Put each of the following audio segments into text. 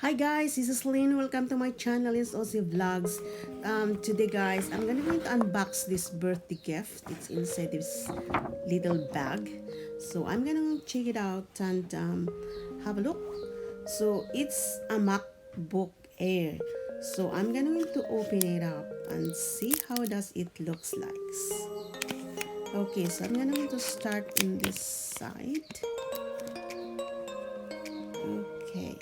Hi guys, this is Lynn. Welcome to my channel. It's also vlogs. Today guys, I'm going to unbox this birthday gift. It's inside this little bag. So I'm gonna check it out and have a look. So it's a MacBook Air. So I'm going to open it up and see how does it looks like. Okay, so I'm going to start in this side. Okay.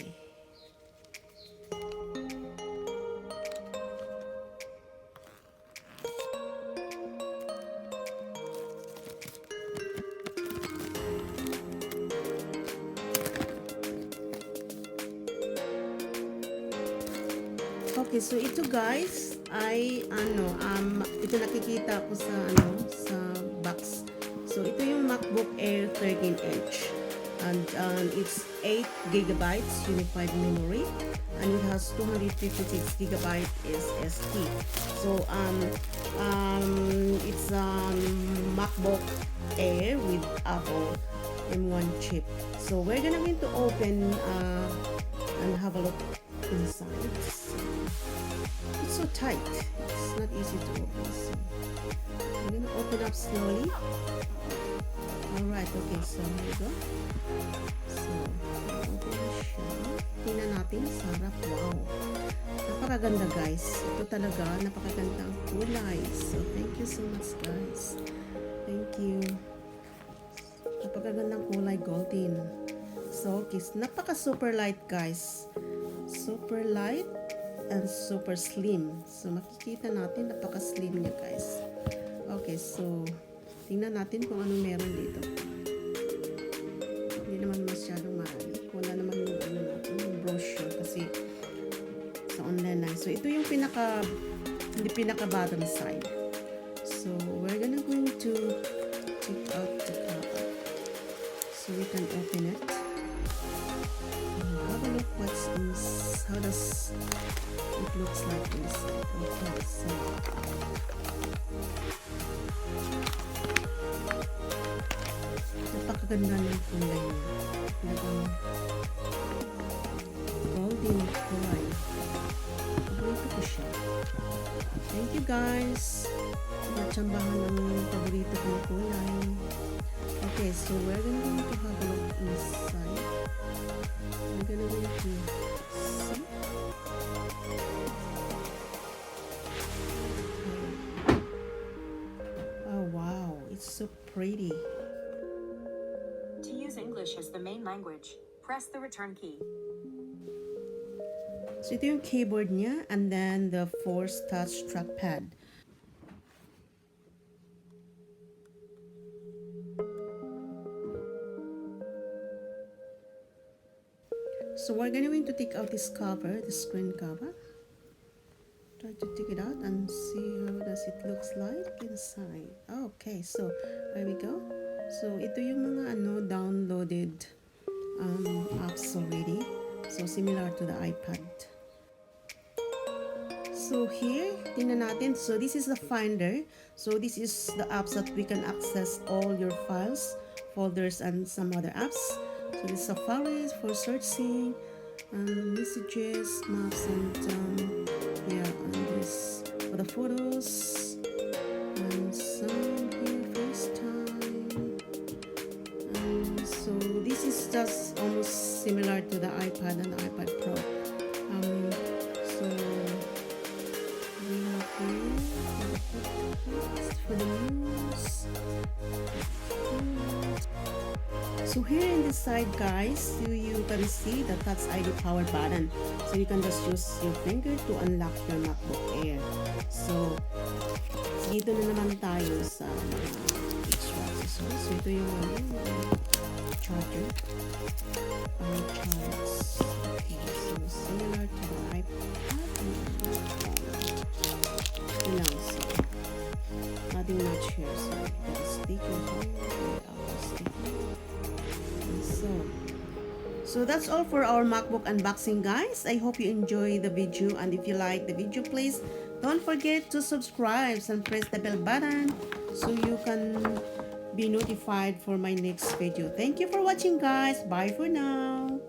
Okay, so ito guys ay ito nakikita ko sa sa box. So ito yung MacBook Air 13-inch and it's 8 gigabytes unified memory and it has 256 gigabyte SSD. So it's MacBook Air with Apple M1 chip. So we're gonna going to open and have a look inside. It's so tight. It's not easy to open. So I'm gonna open up slowly. Alright, okay, so here we go. So, open na siya. Tingnan natin sa harap. Wow. Napakaganda guys. Ito talaga, napakaganda ang kulay. So, thank you so much guys. Thank you. Napakagandang kulay, golden. So, okay, napaka super light guys. Super light and super slim. So, makikita natin, napaka-slim niya guys. Okay, so, tingnan natin kung ano meron dito. Hindi naman masyadong marami. Wala naman yung natin, yung brochure kasi sa online lang. So, ito yung pinaka bottom side. So, we're going to take out the cover. So, we can open it. Have a look what's inside. How does it looks like inside. Okay, so napakaganda ng kulay niya. Talagang golden kulay. Paborito ko siya. Thank you guys. Natsambahan ng paborito kong kulay. Okay, so we're going to have a look inside. We're going to see. Oh wow, it's so pretty. To use English as the main language, press the return key. So ito yung keyboard niya and then the force touch trackpad. So we're going to take out this cover, the screen cover. Try to take it out and see how does it looks like inside. Okay, so there we go. So ito yung mga downloaded apps already. So similar to the iPad. So here, tingnan natin. So this is the Finder. So this is the apps that we can access all your files, folders, and some other apps. So this Safari is for searching, messages, maps, and yeah, and this for the photos, and some here FaceTime. So this is just almost similar to the iPad and the iPad Pro. So we have here for the news. So here in this side guys, you can see the Touch ID power button. So you can just use your finger to unlock your MacBook Air. So dito na naman tayo sa extra accessories. So ito yung charger. Charge. Okay, so similar to the iPad. Ito lang. So nothing much here. So got a sticker here. So that's all for our MacBook unboxing guys. I hope you enjoy the video, and if you like the video, please don't forget to subscribe and press the bell button so you can be notified for my next video. Thank you for watching guys. Bye for now.